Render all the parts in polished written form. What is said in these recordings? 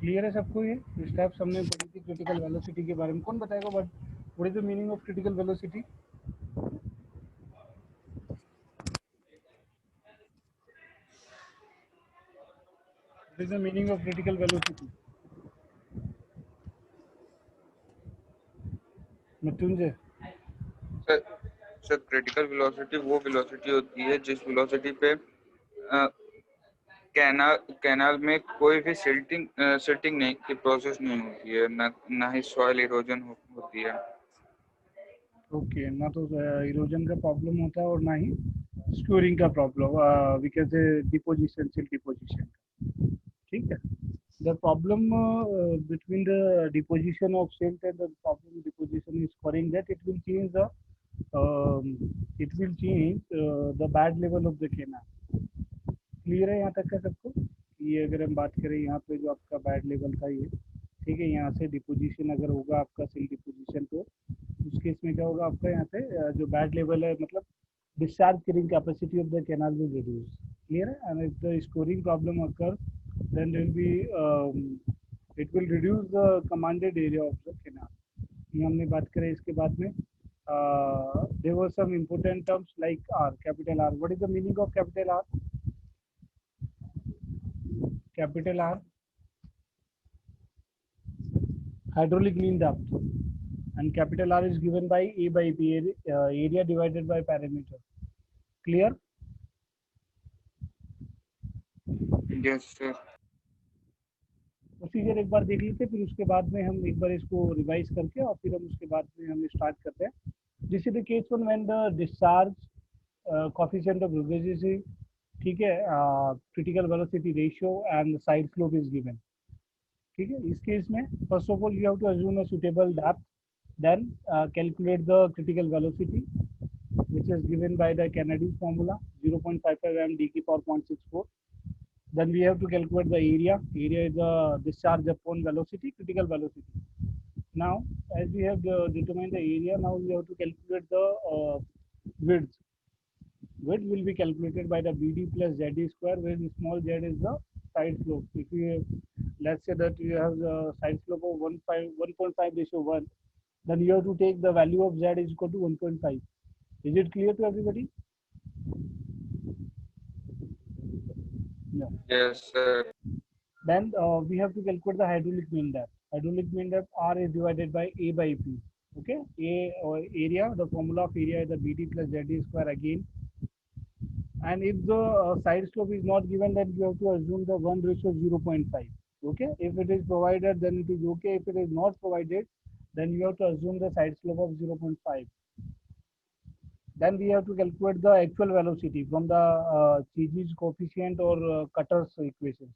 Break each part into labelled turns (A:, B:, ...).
A: Clear है सबको? ये स्टेप्स हमने पढ़ी थी क्रिटिकल वेलोसिटी के बारे में। कौन बताएगा but what is the meaning of critical velocity? What is the meaning of critical velocity? Mrityunjay.
B: Sir sir critical velocity वो वेलोसिटी होती है जिस वेलोसिटी पे कैनाल में कोई भी सिल्टिंग नहीं की प्रोसेस नहीं होती है, ना ही सॉइल इरोजन होती है।
A: ओके, ना तो इरोजन का प्रॉब्लम होता है और ना ही स्क्यूरिंग का problem, we can say deposition, silt deposition. ठीक है। The problem between the deposition of silt and the problem deposition is scoring that um, it will change the bed level of the canal. Clear है यहाँ तक का सबको? ये अगर हम बात करें यहाँ पे जो आपका बेड लेवल था ये, ठीक है, यहाँ से डिपोजिशन अगर होगा आपका सिल डिपोजिशन, तो उस केस में क्या होगा आपका यहाँ पे जो बेड लेवल है, मतलब discharge carrying capacity of the canal will reduce. Clear है? And if the scoring problem occurs, then there will be it will reduce the commanded area of the canal. ये हमने बात करें। इसके बाद में there were some important terms like R, capital R. What is the meaning of capital R? Capital R, hydraulic mean depth, and capital R is given by A by B, area divided by perimeter. Clear?
B: Yes sir.
A: Procedure एक बार देख लेते, फिर उसके बाद में हम एक बार इसको रिवाइज करके और फिर हम उसके बाद में हम स्टार्ट करते हैं। This is the case one when the discharge coefficient of rugosity, ठीक है, critical velocity ratio and side slope is given. ठीक है, इस केस में first of all you have to assume a suitable depth, then calculate the critical velocity which is given by the Kennedy formula 0.55 m d की power 0.64. Then we have to calculate the area. Area is the discharge upon velocity, critical velocity. Now, as we have determined the area, now we have to calculate the width. Width will be calculated by the BD plus ZD square, where the small z is the side slope. If you let's say that you have the side slope of 1.5:1, then you have to take the value of z is equal to 1.5. Is it clear to everybody? No.
B: Yes sir.
A: Then we have to calculate the hydraulic mean depth. Hydraulic mean depth R is divided by A by P. Okay, A or area, the formula of area is the BD plus ZD square again. And if the side slope is not given, then you have to assume the 1:0.5. Okay, if it is provided, then it is okay. If it is not provided, then you have to assume the side slope of 0.5. Then we have to calculate the actual velocity from the Chigi's coefficient or Cutter's equations.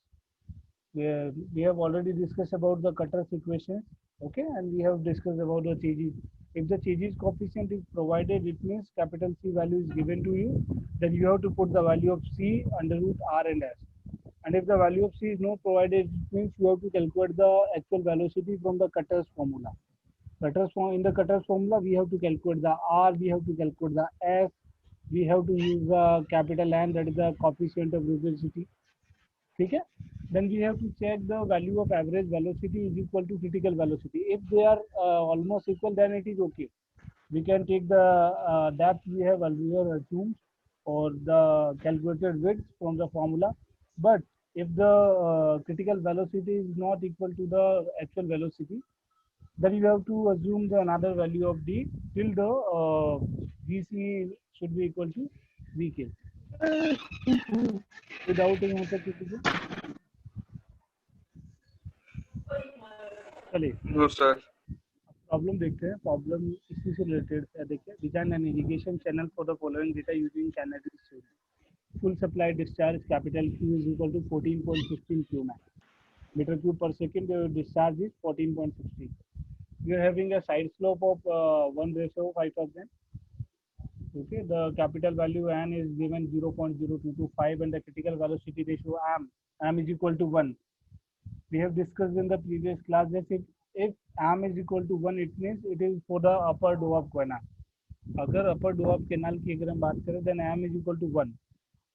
A: We have already discussed about the Cutter's equation, okay, and we have discussed about the Chigi's. If the Chigi's coefficient is provided, it means capital C value is given to you. Then you have to put the value of C under root R and S. And if the value of C is not provided, it means you have to calculate the actual velocity from the Cutter's formula. In the Cutter's formula, we have to calculate the R, we have to calculate the S, we have to use the capital N, that is the coefficient of rugosity. Okay? Then we have to check the value of average velocity is equal to critical velocity. If they are almost equal, then it is okay. We can take the depth we have earlier assumed or the calculated width from the formula. But if the critical velocity is not equal to the actual velocity, then you have to assume the another value of d till the vc should be equal to vk. Without यहाँ तक किसी को चलिए
B: no sir.
A: Problem देखते हैं। Problem इसी से related है। देखिए, design N irrigation channel for the following data using Kennedy story. Full supply discharge capital Q is equal to 14.15 Qmax meter cube per second. Discharge is 14.16. We are having a side slope of 1:5,000. Okay, the capital value n is given 0.0225 and the critical velocity ratio m is equal to 1. We have discussed in the previous class that if m is equal to 1, it means it is for the upper Doab canal. अगर upper Doab canal की अगर हम बात करें, then m is equal to 1.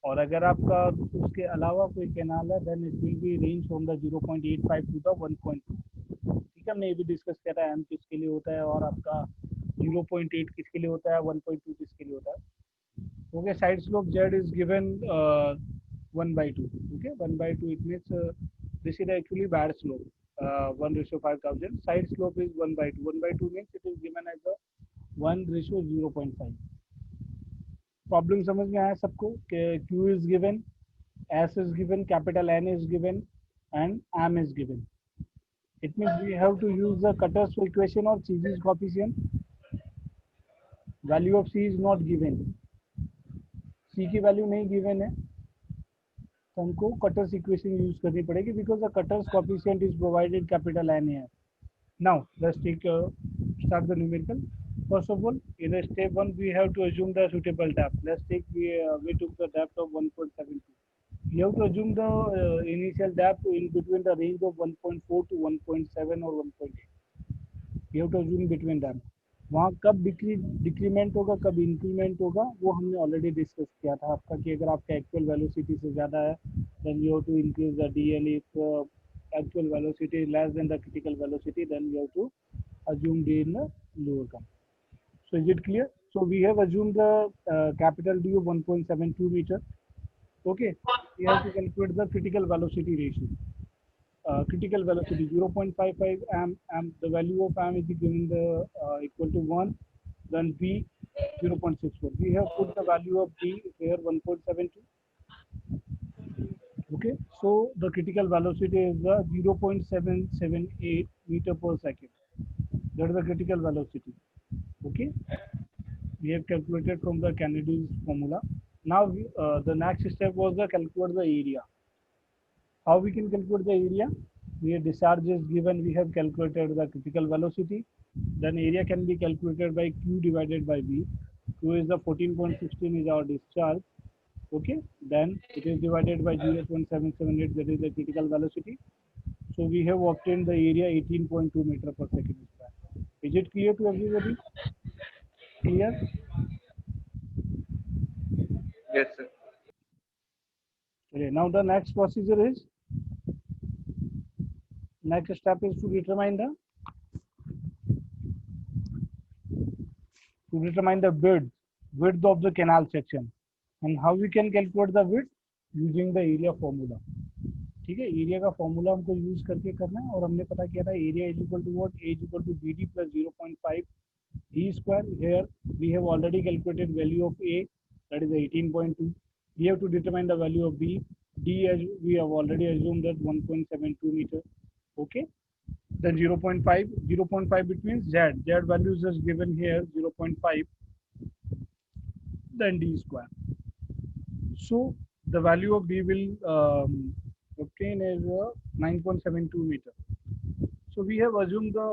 A: और अगर आपका उसके अलावा कोई कैनाल है then it will be range from the 0.85 to the 1.2। ठीक है, हमने ये भी डिस्कस किया था एम किसके लिए होता है और आपका 0.8 किसके लिए होता है, 1.2 किसके लिए होता है। Okay, side slope Z is given 1/2। Okay, 1/2 it means this is actually bad slope, 1:5000. Side slope is 1/2. 1/2 means it is given as a 1:0.5। Problem समझ में आया सबको कि Q is given, S is given, capital N is given, and M is given. It means we have to use the Cutter's equation or C's coefficient. Value of C is not given. C की value नहीं given है तो हमको Kutter's equation use करनी पड़ेगी because the Kutter's coefficient is provided capital N है। Now let's take start the numerical. First of all, in the step 1 we have to assume the suitable depth. Let's take we took the depth of 1.72. We have to assume the initial depth in between the range of 1.4 to 1.7 or 1.8. We have to assume between them. वहाँ कब decrement होगा कब increment होगा वो हमने already discuss किया था आपका कि अगर आपका एक्चुअल वेलोसिटी से ज़्यादा है then you have to increase the DL. If actual velocity is less than the critical velocity then you have to assume d in the lower term. So is it clear? So we have assumed the capital D of 1.72 meter. Okay, we have to calculate the critical velocity ratio. Critical velocity 0.55 m. The value of m is given the equal to 1. Then b 0.64. We have put the value of b here 1.72. Okay, so the critical velocity is the 0.778 meter per second. That is the critical velocity. Okay, we have calculated from the Kennedy's formula. Now the next step was the calculate the area. How we can calculate the area? We have discharge is given, we have calculated the critical velocity. Then area can be calculated by Q divided by V. Q is the 14.16 is our discharge. Okay, then it is divided by 0.778, that is the critical velocity. So we have obtained the area 18.2 meter per second square. Is it clear to everybody? Clear?
B: Yes, sir.
A: Okay, now the next procedure is, next step is to determine the width of the canal section. And how we can calculate the width? Using the area formula. ठीक है, area का formula हमको use करके करना है और हमने पता किया था area is equal to what, A is equal to B D plus 0.5 e square. Here we have already calculated value of a, that is 18.2. We have to determine the value of b. D, as we have already assumed that 1.72 meter. Okay, then 0.5 between z values is given here 0.5, then d square. So the value of d will obtain as 9.72 meter. So we have assumed the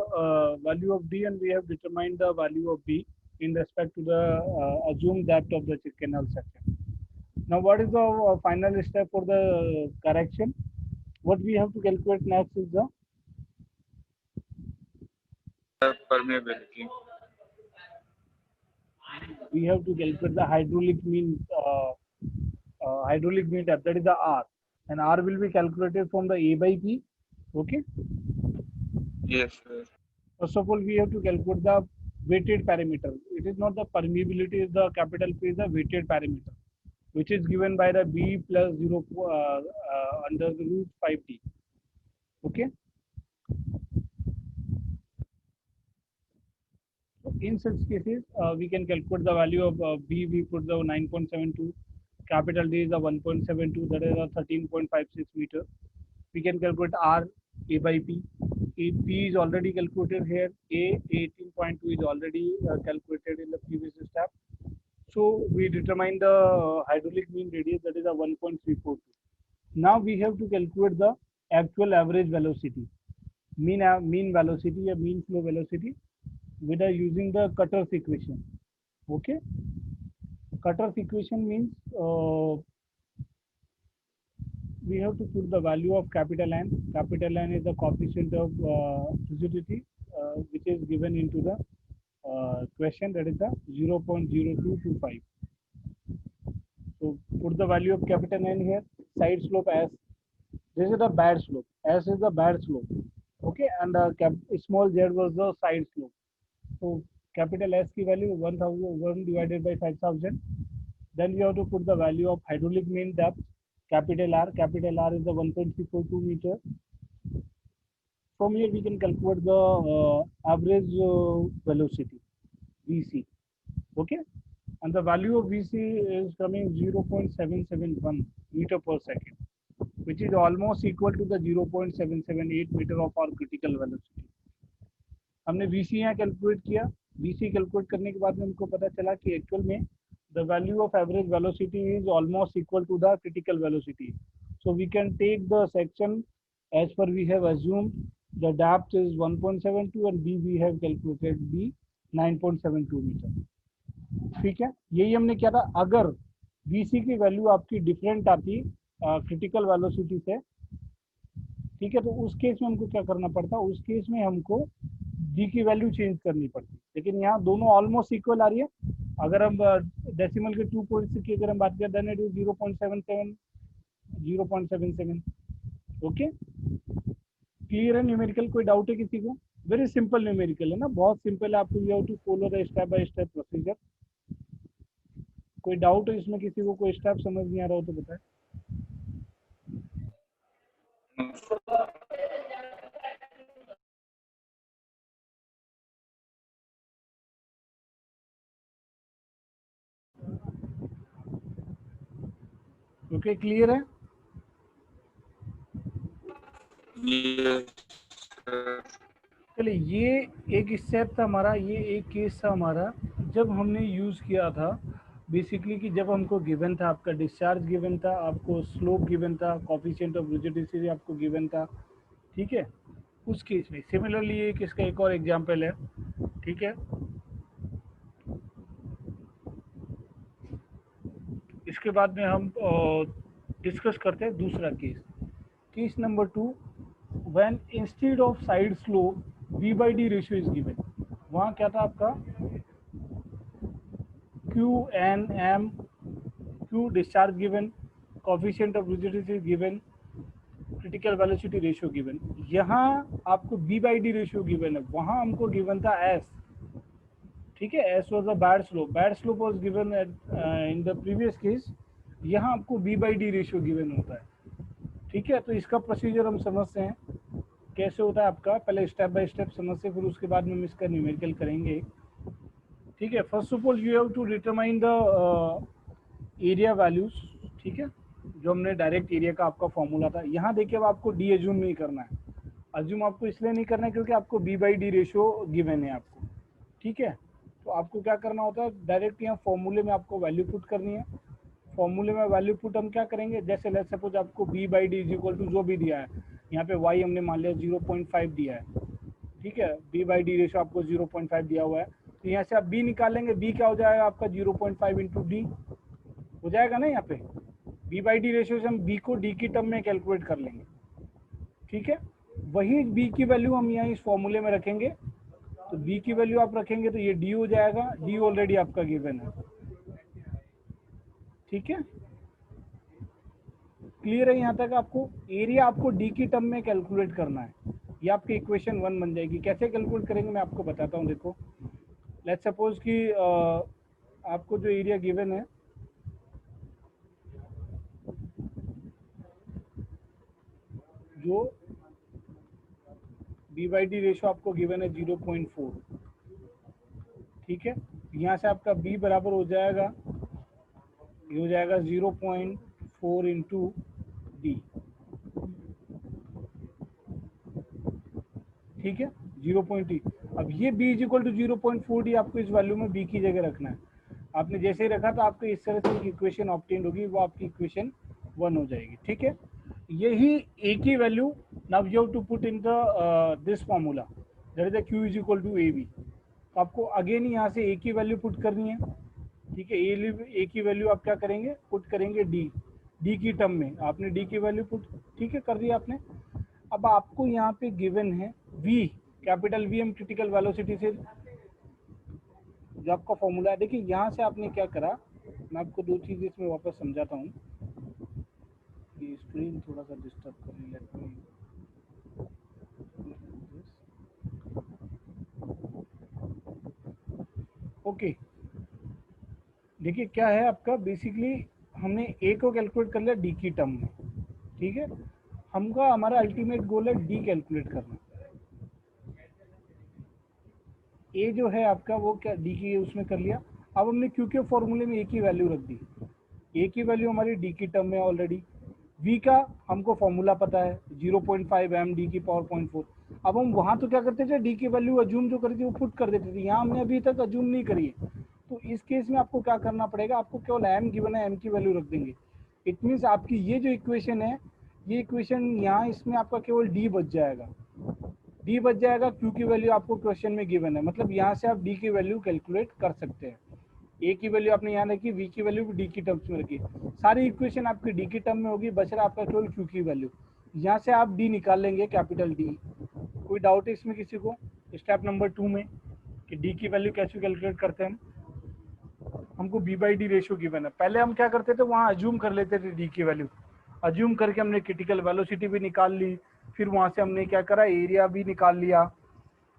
A: value of d and we have determined the value of b in respect to the assumed depth of the canal section. Now what is the final step for the correction? What we have to calculate next is the
B: permeability.
A: We have to calculate the hydraulic mean depth, that is the R, and R will be calculated from the A by P. Okay.
B: Yes, sir.
A: First of all, we have to calculate the weighted parameter. It is not the permeability, is the capital P is the weighted parameter, which is given by the B plus 0 under the root 5T. Okay. So in such cases, we can calculate the value of B. We put the 9.72. Capital D is the 1.72. That is a 13.56 meter. We can calculate R, A by P. P is already calculated here. A 18.2 is already calculated in the previous step. So we determine the hydraulic mean radius, that is a 1.342. Now we have to calculate the actual average velocity, mean velocity or mean flow velocity, with using the Cutter's equation. Okay, Cutter's equation means we have to put the value of capital N. Capital N is the coefficient of rigidity, which is given into the question, that is the 0.0225. So put the value of capital N here, side slope S. This is the bad slope. S is the bad slope. Okay, and small z was the side slope. So capital S की value 1,000 divided by 5,000. Then we have to put the value of hydraulic mean depth, capital R. Capital R is the 1.342 meter. From here we can calculate the average velocity, VC. Okay, and the value of VC is coming 0.771 meter per second, which is almost equal to the 0.778 meter of our critical velocity. हमने VC यहाँ calculate किया. VC calculate करने के बाद में हमको पता चला कि एक्चुअल में the value of average velocity is almost equal to the critical velocity. So we can take the section as per we have assumed the depth is 1.72 and B we have calculated B 9.72 meter. ठीक है, यही हमने किया था. अगर VC की value आपकी different आती क्रिटिकल वेलोसिटी से, ठीक है, तो उस केस में हमको क्या करना पड़ता, उस केस में हमको D की वैल्यू चेंज करनी पड़ती. लेकिन यहाँ दोनों ऑलमोस्ट इक्वल आ रही है. अगर हम डेसिमल के 2 की अगर हम बात करें then it is 0.77. Okay, clear है न्यूमेरिकल? कोई डाउट है किसी को? वेरी सिंपल न्यूमेरिकल है ना, बहुत सिंपल है. आपको you have to follow the step by step procedure. कोई डाउट है इसमें किसी को? कोई स्टेप समझ नहीं आ रहा हो तो बताए. ओके, क्लियर है? चलिए, ये एक स्टेप था हमारा, ये एक केस था हमारा जब हमने यूज़ किया था बेसिकली कि जब हमको गिवन था आपका डिस्चार्ज गिवन था, आपको स्लोप गिवन था, कोफिशिएंट ऑफ रिजिडिटी आपको गिवन था. ठीक है, उस केस में सिमिलरली एक इसका एक और एग्जांपल है. ठीक है, इसके बाद में हम डिस्कस करते हैं दूसरा case. Case number 2, when instead of side slope V/D ratio is given. वहाँ क्या था आपका QNM, Q discharge given, coefficient of rigidity given, critical velocity ratio given. यहाँ आपको V/D रेशियो गिवन है, वहाँ हमको गिवन था S. ठीक है, S was a bad slope. Bad slope was given in the previous case. यहाँ आपको V/D रेशियो गिवन होता है. ठीक है, तो इसका प्रोसीजर हम समझते हैं कैसे होता है आपका. पहले स्टेप बाय स्टेप समझते, फिर उसके बाद में हम इसका न्यूमेरिकल करेंगे. ठीक है, first of all you have to determine the area values. ठीक है, जो हमने डायरेक्ट एरिया का आपका फॉर्मूला था. यहाँ देखिए, अब आपको डी एज्यूम नहीं करना है. अज्यूम आपको इसलिए नहीं करना है क्योंकि आपको B/D रेशियो गिवन है आपको. ठीक है, तो आपको क्या करना होता है, डायरेक्ट यहाँ फॉर्मूले में आपको वैल्यू पुट करनी है. फॉर्मूले में वैल्यू पुट हम क्या करेंगे, जैसे लेट्स सपोज आपको B/D इज इक्वल टू जो भी दिया है, यहाँ पे y हमने मान लिया 0.5 दिया है. ठीक है, B/D रेशियो आपको 0.5 दिया हुआ है. तो यहाँ से आप B निकालेंगे. B क्या हो जाएगा आपका 0.5 इंटू D हो जाएगा ना. यहाँ पे B/D रेशियो से हम B को D की टर्म में कैलकुलेट कर लेंगे. ठीक है, वही B की वैल्यू हम यहाँ इस फॉर्मूले में रखेंगे. तो B की वैल्यू आप रखेंगे तो ये D हो जाएगा. D ऑलरेडी आपका गिवन है. ठीक है, क्लियर है यहाँ तक? आपको एरिया आपको D की टर्म में कैलकुलेट करना है. ये आपकी इक्वेशन 1 बन जाएगी. कैसे कैलकुलेट करेंगे मैं आपको बताता हूँ. देखो, लेट्स सपोज कि आपको जो एरिया गिवन है, जो B/D रेशियो आपको गिवन है 0.4. ठीक है, यहाँ से आपका B बराबर हो जाएगा, ये हो जाएगा 0.4 इंटू D. ठीक है, 0.3. अब ये B is equal to 0.4D आपको इस वैल्यू में B की जगह रखना है. आपने जैसे ही रखा तो आपको इस तरह से एक इक्वेशन ऑब्टेन होगी, वो आपकी इक्वेशन 1 हो जाएगी. ठीक है, यही A की value now you have to put in the this formula that is the Q is equal to AB. तो आपको अगेन यहाँ से A की वैल्यू पुट करनी है. ठीक है, A की वैल्यू आप क्या करेंगे, पुट करेंगे D की टर्म में. आपने D की वैल्यू पुट, ठीक है, कर दिया आपने. अब आपको यहाँ पे गिवन है V, कैपिटल V हम क्रिटिकल वेलोसिटी से जो आपका फॉर्मूला है. देखिए, यहाँ से आपने क्या करा, मैं आपको दो चीज़ इसमें वापस समझाता हूँ कि स्क्रीन थोड़ा सा डिस्टर्ब कर रही है। लेट मी ओके, देखिए क्या है आपका, बेसिकली हमने ए को कैलकुलेट कर लिया डी की टर्म में, ठीक है। हमका हमारा अल्टीमेट गोल है डी कैलकुलेट करना। ए जो है आपका वो क्या डी की उसमें कर लिया। अब हमने क्यू के फॉर्मूले में ए की वैल्यू रख दी। ए की वैल्यू हमारी डी की टर्म में ऑलरेडी। वी का हमको फॉर्मूला पता है 0.5 एम डी की पावर 0.4। अब हम वहाँ तो क्या करते थे, डी की वैल्यू अज्यूम जो करी थी वो पुट कर देते थे। यहाँ हमने अभी तक अज्यूम नहीं करी है, तो इस केस में आपको क्या करना पड़ेगा, आपको केवल एम गिवन है, एम की वैल्यू रख देंगे। इट मीन्स आपकी ये जो इक्वेशन है, ये इक्वेशन यहाँ इसमें आपका केवल डी बच जाएगा। डी बच जाएगा, क्यू की वैल्यू आपको क्वेश्चन में गिवन है, मतलब यहाँ से आप डी की वैल्यू कैलकुलेट कर सकते हैं। ए की वैल्यू आपने यहाँ रखी, वी की वैल्यू भी डी की टर्म्स में रखी, सारी इक्वेशन आपकी डी की टर्म में होगी, बच रहा आपका केवल क्यू की वैल्यू। यहाँ से आप डी निकाल लेंगे, कैपिटल डी। कोई डाउट है इसमें किसी को, स्टेप नंबर 2 में, कि डी की वैल्यू कैसे कैलकुलेट करते हैं हम? हमको B by D ratio given है। पहले हम क्या करते थे, वहाँ अज्यूम कर लेते थे डी की वैल्यू, अज्यूम करके हमने क्रिटिकल वेलोसिटी भी निकाल ली, फिर वहाँ से हमने क्या करा, एरिया भी निकाल लिया।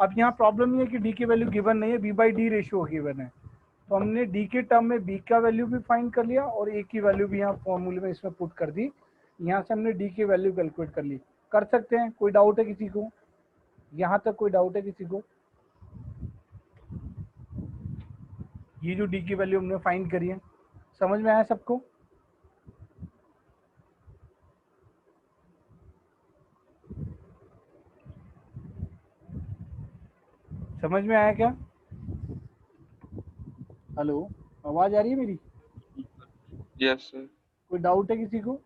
A: अब यहाँ प्रॉब्लम ये है कि डी की वैल्यू गिवन नहीं है, B by D ratio given है, तो हमने डी के टर्म में बी का वैल्यू भी फाइंड कर लिया और ए की वैल्यू भी यहाँ फॉर्मूले में इसमें पुट कर दी। यहाँ से हमने डी की वैल्यू कैलकुलेट कर ली। कर सकते हैं, कोई डाउट है किसी को? यहाँ तक कोई डाउट है किसी को? ये जो डी की वैल्यू हमने फाइंड करी है, समझ में आया सबको? समझ में आया क्या? हेलो, आवाज आ रही है मेरी?
B: Yes sir.
A: कोई डाउट है किसी को?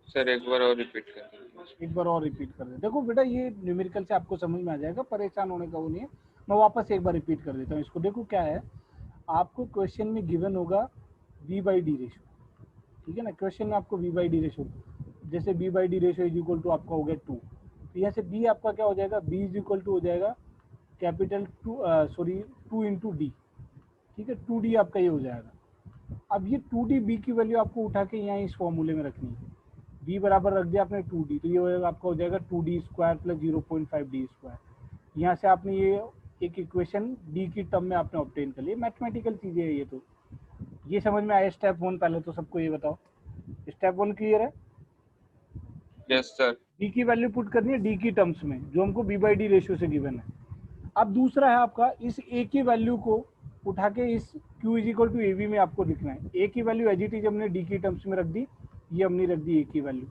B: सर एक बार और रिपीट कर दीजिए।
A: एक बार और रिपीट कर दे। देखो बेटा, ये न्यूमेरिकल से आपको समझ में आ जाएगा, परेशान होने का वो नहीं है। मैं वापस एक बार रिपीट कर देता हूँ इसको। देखो क्या है, आपको क्वेश्चन में गिवन होगा वी बाई डी रेशो, ठीक है ना। क्वेश्चन में आपको वी बाई डी रेशो, जैसे B by D ratio is equal to आपका हो गया 2, तो यहाँ से बी आपका क्या हो जाएगा, बी इज इक्वल टू हो जाएगा कैपिटल 2, सॉरी 2 इंटू डी, ठीक है। 2D आपका ये हो जाएगा। अब ये 2D बी की वैल्यू आपको उठा के यहाँ इस फॉर्मूले में रखनी है। बी बराबर रख दिया आपने 2D, तो ये हो जाएगा आपका हो जाएगा 2D square plus 0.5D square. यहाँ से आपने ये एक इक्वेशन डी की टर्म में आपने ऑब्टेन कर लिया। मैथमेटिकल चीज़ें है ये तो। ये समझ में आया स्टेप 1? पहले तो सबको ये बताओ, स्टेप 1 क्लियर है?
B: Yes sir.
A: डी की वैल्यू पुट करनी है डी की टर्म्स में, जो हमको बी बाई डी रेशियो से गिवन है। अब दूसरा है आपका, इस ए की वैल्यू को उठा के इस Q is equal to A V में आपको लिखना है। ए की वैल्यू एज इट इज हमने डी की टर्म्स में रख दी, ये हमने रख दी ए की वैल्यू,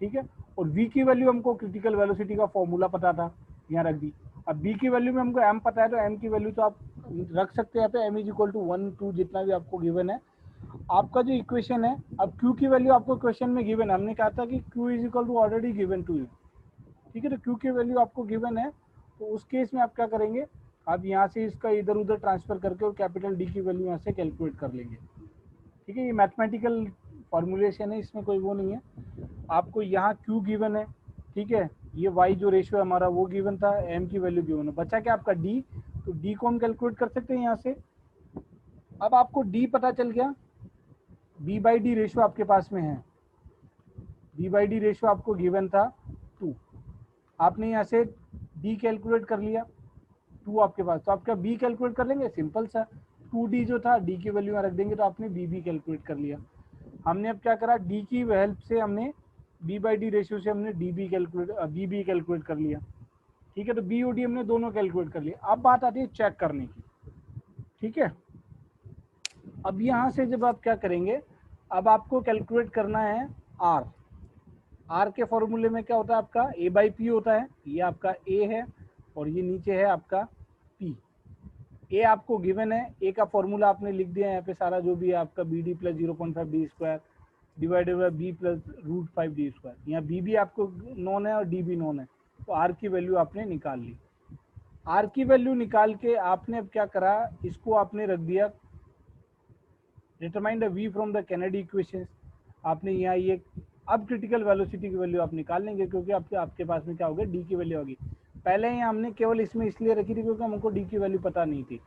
A: ठीक है। और वी की वैल्यू हमको क्रिटिकल वेलोसिटी का फॉर्मूला पता था, यहाँ रख दी। अब बी की वैल्यू में हमको एम पता है, तो एम की वैल्यू तो आप रख सकते हैं यहाँ पे, एम इज इक्वल टू 1 2 जितना भी आपको गिवन है। आपका जो इक्वेशन है, अब क्यू की वैल्यू आपको क्वेश्चन में गिवन है, हमने कहा था कि Q is equal to already given to you, ठीक है। तो क्यू की वैल्यू आपको गिवन है, तो उस केस में आप क्या करेंगे, आप यहाँ से इसका इधर उधर ट्रांसफर करके और कैपिटल डी की वैल्यू यहाँ से कैलकुलेट कर लेंगे, ठीक है। ये मैथमेटिकल फॉर्मुलेशन है, इसमें कोई वो नहीं है। आपको यहाँ क्यू गिवन है, ठीक है, ये वाई जो रेशियो है हमारा वो गिवन था, एम की वैल्यू गिवन है, बचा क्या आपका डी, तो डी को हम कैलकुलेट कर सकते हैं यहाँ से। अब आपको डी पता चल गया, बी बाई डी रेशियो आपके पास में है, बी बाई डी रेशियो आपको गिवन था 2, आपने यहाँ से डी कैलकुलेट कर लिया 2 आपके पास, तो आपका बी कैलकुलेट कर लेंगे, सिंपल सा। 2D जो था डी की वैल्यू में रख देंगे, तो आपने बी भी कैलकुलेट कर लिया। हमने अब क्या करा, डी की हेल्प से हमने बी बाई डी रेशियो से हमने बी भी कैलकुलेट कर लिया, ठीक है। तो बी और डी हमने दोनों कैलकुलेट कर लिया। अब बात आती है चेक करने की, ठीक है। अब यहाँ से जब आप क्या करेंगे, अब आपको कैलकुलेट करना है आर। आर के फॉर्मूले में क्या होता है आपका, ए बाई पी होता है। ये आपका ए है और ये नीचे है आपका पी। ए आपको गिवन है, ए का फॉर्मूला आपने लिख दिया है यहाँ पे, सारा जो भी है आपका B D plus 0.5D square divided by B plus √5D square. यहाँ बी भी आपको नॉन है और डी भी नॉन है, तो आर की वैल्यू आपने निकाल ली। आर की वैल्यू निकाल के आपने अब क्या करा, इसको आपने रख दिया, determine the V from the Kennedy equation. आपने यहाँ ये, अब क्रिटिकल वेलोसिटी की वैल्यू आप निकाल लेंगे, क्योंकि आपके पास में क्या होगा, डी की वैल्यू होगी। पहले ही हमने केवल इसमें इसलिए रखी थी क्योंकि हमको डी की वैल्यू पता नहीं थी।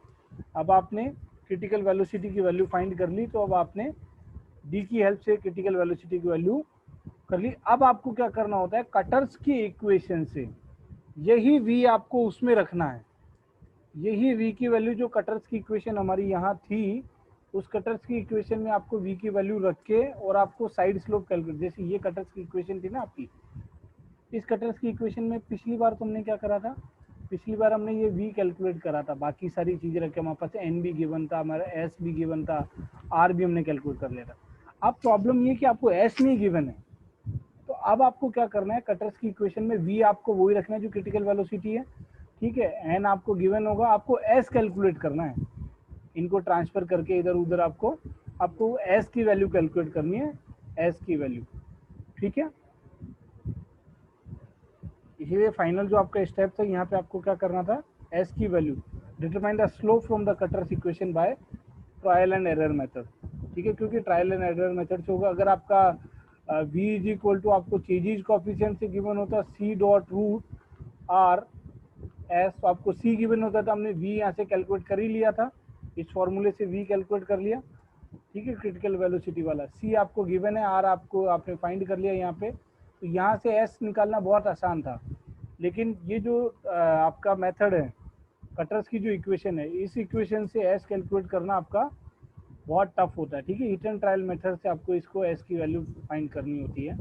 A: अब आपने क्रिटिकल वेलोसिटी की वैल्यू फाइंड कर ली, तो अब आपने डी की हेल्प से क्रिटिकल वेलोसिटी की वैल्यू कर ली। अब आपको क्या करना होता है, कटर्स की इक्वेशन से यही वी आपको उसमें रखना है। यही वी की वैल्यू जो कटर्स की इक्वेशन हमारी यहाँ थी, उस कटर्स की इक्वेशन में आपको वी की वैल्यू रख के और आपको साइड स्लोप कैलकुलेट, जैसे ये कटर्स की इक्वेशन थी ना आपकी, इस कटर्स की इक्वेशन में पिछली बार तुमने क्या करा था, पिछली बार हमने ये v कैलकुलेट करा था, बाकी सारी चीजें रखे, हमारे पास n भी गिवन था, हमारा s भी गिवन था, r भी हमने कैलकुलेट कर लिया था। अब प्रॉब्लम ये कि आपको s नहीं गिवन है, तो अब आपको क्या करना है, कटर्स की इक्वेशन में v आपको वही रखना है जो क्रिटिकल वेलोसिटी है, ठीक है। n आपको गिवन होगा, आपको s कैलकुलेट करना है, इनको ट्रांसफर करके इधर उधर आपको s की वैल्यू कैलकुलेट करनी है, s की वैल्यू, ठीक है। इसीलिए फाइनल जो आपका स्टेप था, यहाँ पे आपको क्या करना था, s की value determine the slope from the cutters equation by trial and error method, ठीक है। क्योंकि ट्रायल एंड एरर मेथड से होगा, अगर आपका v इज इक्वल टू आपको चेंजेस कोएफिशिएंट से गिवन होता c dot root r s, तो आपको c गिवन होता था, हमने v यहाँ से कैलकुलेट कर ही लिया था, इस फॉर्मूले से v कैलकुलेट कर लिया, ठीक है। क्रिटिकल वेलोसिटी वाला c आपको गिवन है, r आपने फाइंड कर लिया यहाँ पे, तो यहाँ से s निकालना बहुत आसान था। लेकिन ये जो आपका मेथड है, कटर्स की जो इक्वेशन है, इस इक्वेशन से s कैलकुलेट करना आपका बहुत टफ होता है, ठीक है। हिट एंड ट्रायल मेथड से आपको इसको s की वैल्यू फाइंड करनी होती है,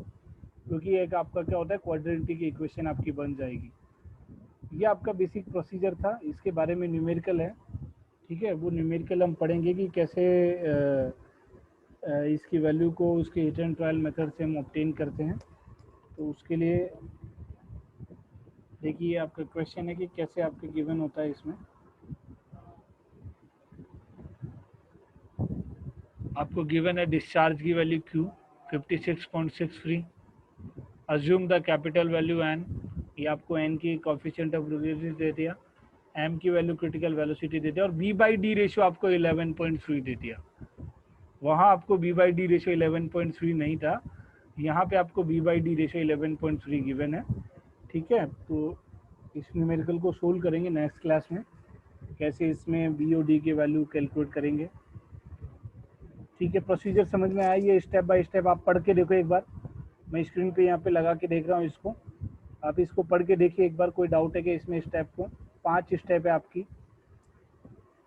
A: क्योंकि एक आपका क्या होता है, क्वाड्रेटिक इक्वेशन आपकी बन जाएगी। ये आपका बेसिक प्रोसीजर था, इसके बारे में न्यूमेरिकल है, ठीक है। वो न्यूमेरिकल हम पढ़ेंगे कि कैसे इसकी वैल्यू को उसके हिट एंड ट्रायल मेथड से हम ऑब्टेन करते हैं। तो उसके लिए देखिए आपका क्वेश्चन है कि कैसे आपके गिवन होता है, इसमें आपको गिवन है डिस्चार्ज की value Q 56.63, assume the capital value n, ये आपको n की कोएफिशिएंट ऑफ प्रोबेबिलिटी दे दिया, m की वैल्यू क्रिटिकल वेलोसिटी दे दिया, और b/d रेशियो आपको 11.3 दे दिया। वहाँ आपको b/d रेशियो 11.3 नहीं था, यहाँ पे आपको b/d रेशियो 11.3 गिवन है, ठीक है। तो इस न्यूमेरिकल को सोल्व करेंगे नेक्स्ट क्लास में, कैसे इसमें बी और डी की वैल्यू कैलकुलेट करेंगे, ठीक है। प्रोसीजर समझ में आया, ये स्टेप बाय स्टेप आप पढ़ के देखो एक बार, मैं स्क्रीन पे यहाँ पे लगा के देख रहा हूँ इसको, आप इसको पढ़ के देखिए एक बार। कोई डाउट है कि इसमें स्टेप को, 5 स्टेप है आपकी,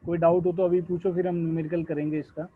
A: कोई डाउट हो तो अभी पूछो, फिर हम न्यूमेरिकल करेंगे इसका।